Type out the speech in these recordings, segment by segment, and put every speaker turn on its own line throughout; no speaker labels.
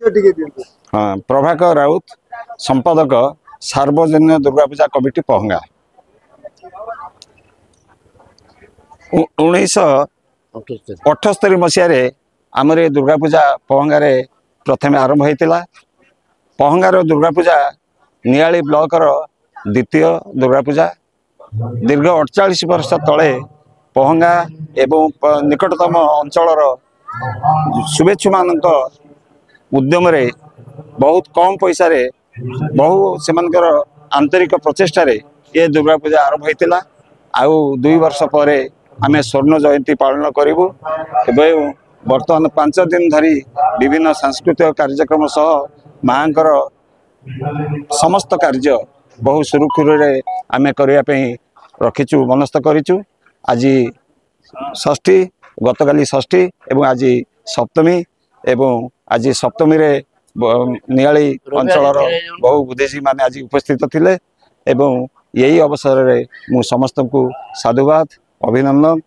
हाँ प्रभाकर राउत संपादक सार्वजनिक दुर्गा पूजा कमिटी पहंगा 1978 मसीह आमर दुर्गा पूजा पहंगार प्रथम आरंभ होता पहंगार दुर्गा पूजा नियाली ब्लॉक द्वितीय दुर्गा पूजा दीर्घ 48 वर्ष तले पहंगा एवं निकटतम अंचल शुभेच्छु मान उद्यम बहुत कम पैसा बहु से आंतरिक प्रचेषा ये दुर्गा पूजा आरंभ होता आउ 2 वर्ष पर आम स्वर्ण जयंती पालन करूँ बर्तमान 5 दिन धरी विभिन्न सांस्कृतिक कार्यक्रम सह माँ समस्त कार्य बहु सुरुखुर आम करने रखीचु मनस्थ करूँ आज षष्ठी गतकाली षष्ठी एवं आज सप्तमी एवं आज सप्तमी रे नियाली अंचल बहु बुद्धिजीवी माने आज उपस्थित थिले एवं यही अवसर रे मु समस्त को साधुवाद अभिनंदन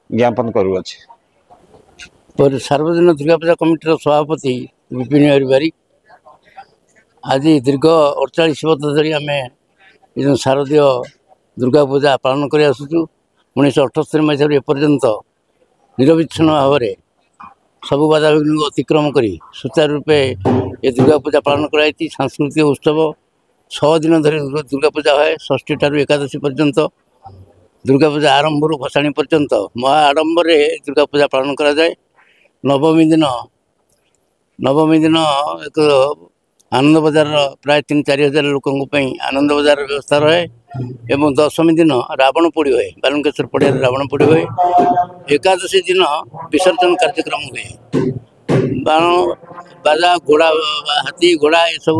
ज्ञापन करूँगी।
सार्वजनिक दुर्गा पूजा कमिटी सभापति विपिन हरिबारी आज दीर्घ 48 वर्ष धरी आम शारदीय दुर्गा पूजा पालन कर आसुचु 1978 मसीह एपर्यंत निरविच्छिन्न भाव में सबु बाधा विघ्न को अतिक्रम कर सुचारू रूपे ये दुर्गा पूजा पालन कराई। सांस्कृतिक उत्सव 6 दिन धरी दुर्गा पूजा है षष्ठी ठारू एकादशी पर्यंत दुर्गा पूजा आरंभ भसाणी पर्यंत महा आडंबर दुर्गा पूजा पालन करा जाए। नवमी दिन एक आनंद बजार प्राय 3-4 हजार लोकों आनंद बजार व्यवस्था रहे एवं दशमी दिन रावण पोड़ी हुए बालुकेश्वर पड़िया रावण पोड़ी हुए। एकादशी दिन विसर्जन कार्यक्रम हुए बाण बाजा घोड़ा हाथी घोड़ा ये सब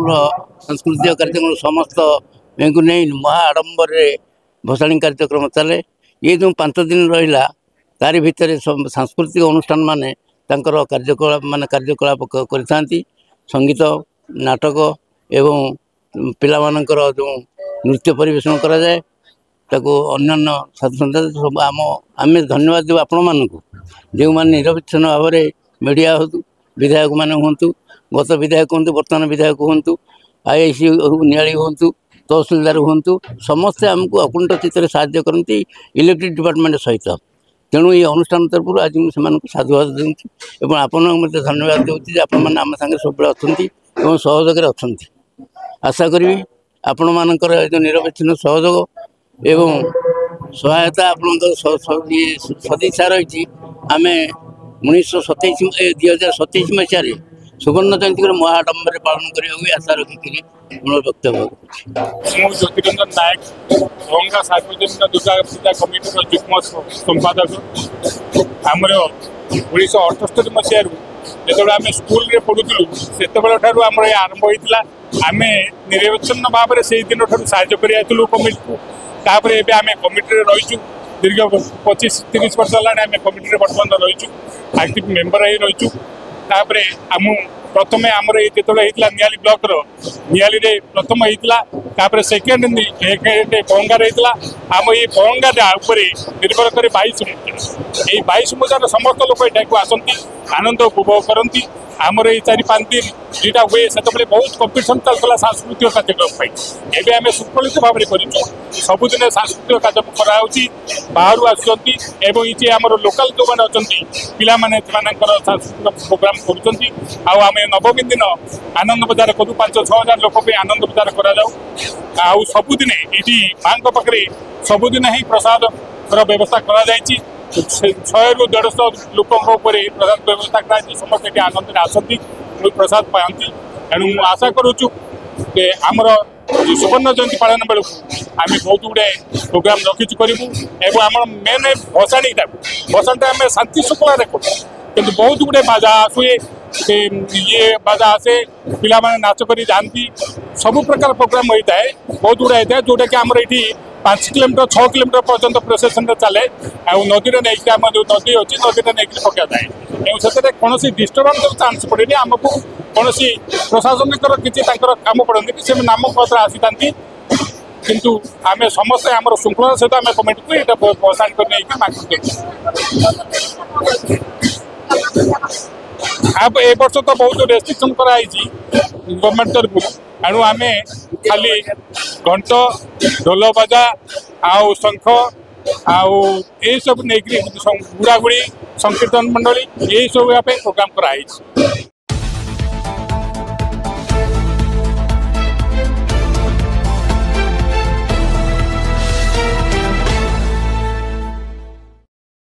सांस्कृतिक कार्यक्रम समस्त को नहीं महा आडंबर भसाणी कार्यक्रम चले। ये जो 5 दिन रहा तारी भितर सांस्कृतिक अनुष्ठान माने कार्यकलाप करथांती संगीत नाटक एवं पिला मानकर जो नृत्य परिवेशन करा जाए ताको अन्य साधु संत सब आम धन्यवाद देव आपण मानक जो मैंने निरविच्छिन्न भाव में मीडिया हो विधायक मैंने हूँ गत विधायक हूँ बर्तमान विधायक हूँ आईआईसी नियाली हूँ तहसिलदार हूँ समस्ते आमको अकुंठ चित्त साहाय्य करती इलेक्ट्रिक डिपार्टमेंट सहित तेणु ये अनुष्ठान तरफ आज से साधुवाद दूँ आपण धन्यवाद दूसरी आपण मैंने आम सागर सब अच्छा सहयोग अच्छा आशा करी आपण मानकर जो निरविच्छिन्न सहयोग एवं सहायता आप सदिच्छा रही आम 2027 मसीह सुवर्ण जयंती महाडंबर पालन करने आशा रखिक वक्तव्य
ज्योतिरंजन नायक पहंगा सार्वजनिक दुर्गा पूजा कमिटी युग्म संपादक आमर 1978 मसीह जो आम स्कूल रे पढ़ुलु से आम आरंभ होता आम निरविच्छिन्न भाव में से दिन साहय करूँ कमिटी को तापर एवं आम कमिटी रहीचु दीर्घ 25-30 वर्ष है आम कमिटी बर्तमान रहीचु एक्टिव मेम्बर रहीचु तापर आम प्रथम आमर जो नियाली ब्लॉक नियाली रे प्रथम होता सेकेंड पहंगार होता आम ये पहंगा निर्भर कर 22 मजार समस्त लोग यहाँ आसती आनंद उपभोग करती आमर ये 4-5 दिन जीटा हुए से बहुत कंपिटिशन चलता सांस्कृतिक कार्यक्रम एवं आम सुफलित भाव में कर सबुदिन सांस्कृतिक कार्यक्रम कराऊँगी बाहर आसुँच ये आमर लोकाल जो मैंने अच्छा पिला सांस्कृतिक प्रोग्राम करें नवमी दिन आनंद बजार करूँ 5-6 हजार लोक आनंद बजार कराऊ सबुदिन ये माँ पाखे सबुदिन ही प्रसाद व्यवस्था करा 100-150 लोकों प्रसाद व्यवस्था कराई समस्त ये आनंद आसती प्रसाद पाती तेणु आशा करुचु आमर सुवर्ण जयंती पालन बेलू आम बहुत गुड़े प्रोग्राम रखीचु करूँ एवं आम मेन भसाणीटा आम शांति शुक्ला करूँ किंतु बहुत गुड़े बाजा आसुए ये बाजा आसे पिला माने नाच करी जाती सब प्रकार प्रोग्राम होता है बहुत गुड़ा होता है जोटा कि आमर ये 5 किलोमीटर 6 किलोमीटर पर्यंत प्रोसेसन चले नदी नहीं आम जो नदी अच्छी नदी नहीं पका जाए से कौन डिस्टर्बांस चान्स पड़े आमको कौन प्रशासनिक किसी कम पड़ती से नामपत्र आसी था किंतु आम समस्ते आम श्रृंखला सहित आम कमिटी को यहाँ प्रसारण कर आप ए वर्ष तो बहुत रेस्ट्रिक्शन कराई गवर्नमेंट तरफ एणु आम खाली घंट ढोल बाजा आउ शंख आउ ये सब नहीं गुड़ागुड़ी संकीर्तन मंडली यही सब प्रोग्राम कराई।